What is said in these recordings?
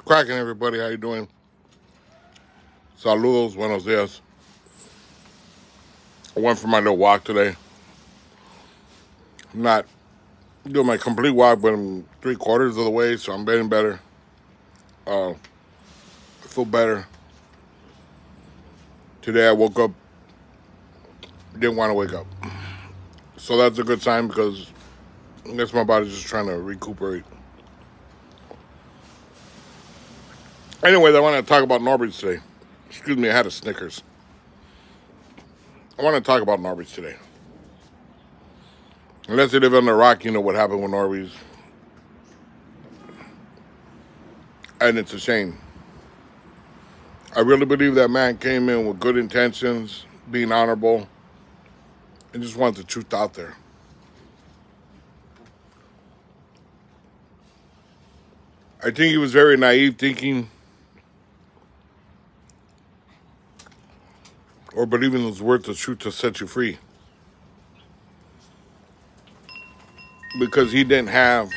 Cracking, everybody. How you doing? Saludos, buenos dias. I went for my little walk today. I'm not doing my complete walk, but I'm 3/4 of the way, so I'm getting better. I feel better. Today I woke up, didn't want to wake up. So that's a good sign because I guess my body's just trying to recuperate. Anyways, I want to talk about norbeez today. Excuse me, I had a Snickers. I want to talk about norbeez today. Unless you live under a rock, you know what happened with norbeez. And it's a shame. I really believe that man came in with good intentions, being honorable, and just wanted the truth out there. I think he was very naive thinking or believing it's worth the truth to set you free. Because he didn't have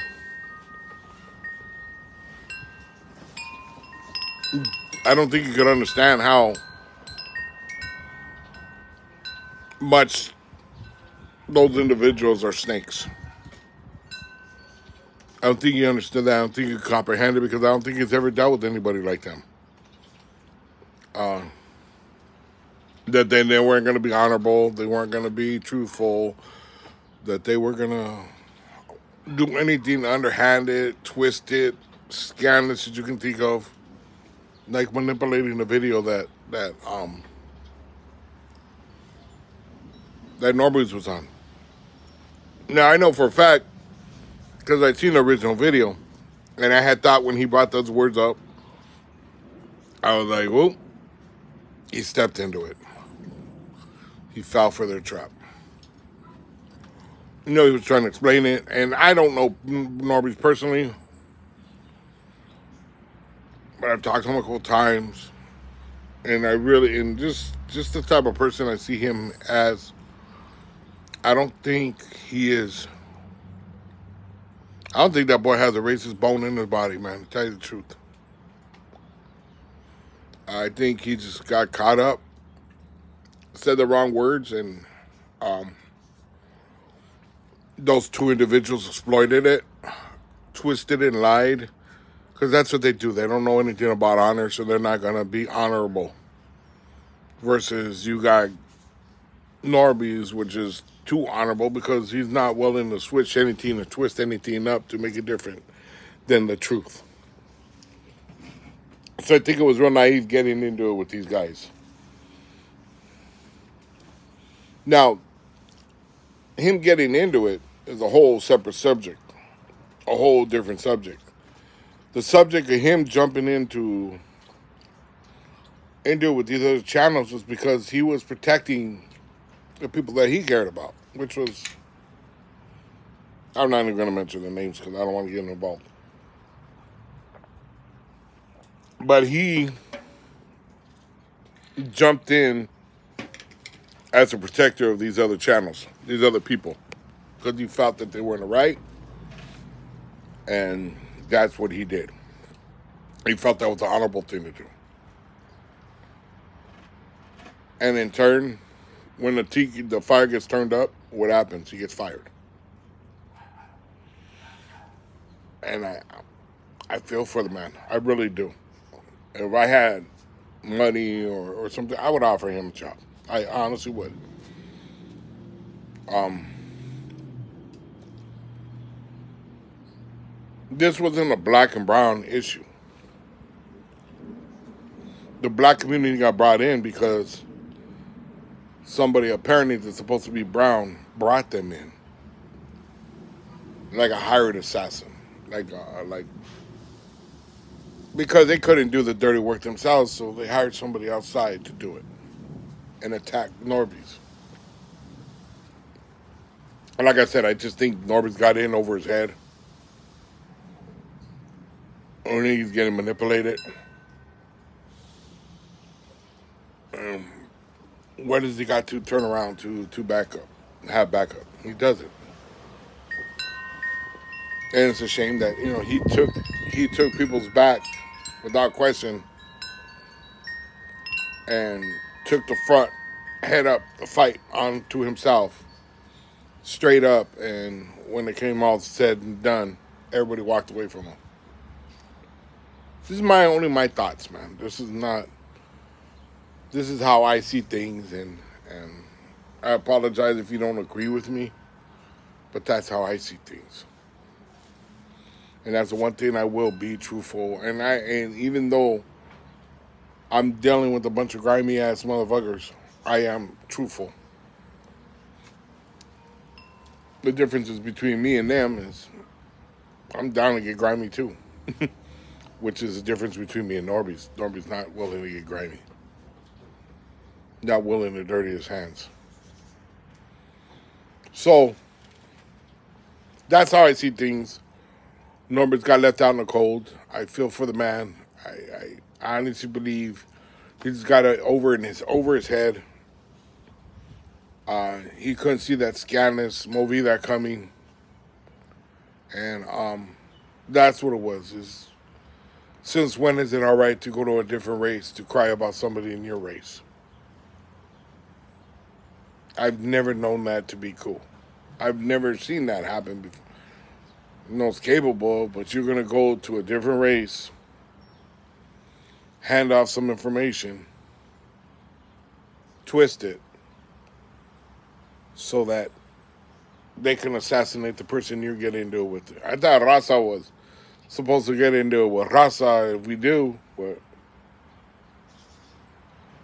I don't think he could understand how much those individuals are snakes. I don't think he understood that. I don't think he comprehended because I don't think he's ever dealt with anybody like them. That they weren't going to be honorable, they weren't going to be truthful, that they were going to do anything underhanded, twisted, scandalous that you can think of, like manipulating the video that norbeez was on. Now I know for a fact because I'd seen the original video, and I had thought when he brought those words up, I was like, well, he stepped into it. He fell for their trap. You know, he was trying to explain it, and I don't know norbeez personally, but I've talked to him a couple times, and and just the type of person I see him as, I don't think that boy has a racist bone in his body, man, to tell you the truth. I think he just got caught up, said the wrong words, and those two individuals exploited it, twisted it, and lied. Because that's what they do. They don't know anything about honor, so they're not going to be honorable. Versus you got norbeez, which is too honorable because he's not willing to switch anything or twist anything up to make it different than the truth. So I think it was real naive getting into it with these guys. Now, him getting into it is a whole separate subject, a whole different subject. The subject of him jumping into it with these other channels was because he was protecting the people that he cared about, which was, I'm not even going to mention the names because I don't want to get involved. But he jumped in as a protector of these other channels, these other people, because he felt that they were in the right, and that's what he did. He felt that was the honorable thing to do. And in turn, when the fire gets turned up, what happens? He gets fired. And I feel for the man. I really do. If I had money or something, I would offer him a job. I honestly would. This wasn't a black and brown issue. The black community got brought in because somebody apparently that's supposed to be brown brought them in. Like a hired assassin. Because they couldn't do the dirty work themselves, so they hired somebody outside to do it and attack norbeez. And like I said, I just think norbeez got in over his head. I think he's getting manipulated. What does he got to turn around to back up, have backup? He doesn't. And it's a shame that, he took people's back without question, and took the front, head up the fight onto himself, straight up. And when it came all said and done, everybody walked away from him. This is only my thoughts, man. This is how I see things, and I apologize if you don't agree with me, but that's how I see things. And that's the one thing I will be truthful. And even though I'm dealing with a bunch of grimy ass motherfuckers, I am truthful. The differences between me and them is I'm down to get grimy too. Which is the difference between me and norbeez. Norbeez not willing to get grimy. Not willing to dirty his hands. So that's how I see things. Norbeez got left out in the cold. I feel for the man. I honestly believe he's got it over his head. He couldn't see that scandalous Movida coming, and that's what it was. Since when is it all right to go to a different race to cry about somebody in your race? I've never known that to be cool. I've never seen that happen before. No, it's capable, but you're going to go to a different race, hand off some information, twist it, so that they can assassinate the person you're getting into it with. I thought Raza was supposed to get into it with Raza if we do, but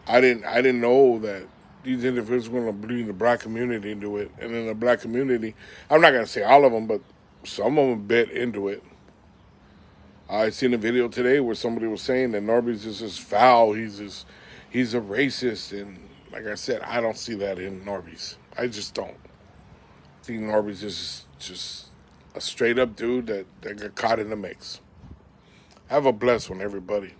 I didn't know that these individuals were going to bring the black community into it. And in the black community, I'm not going to say all of them, but some of them bit into it. I seen a video today where somebody was saying that Norbeez is just foul. He's a racist. And like I said, I don't see that in Norbeez. I just don't. I think Norbeez is just a straight up dude that got caught in the mix. Have a blessed one, everybody.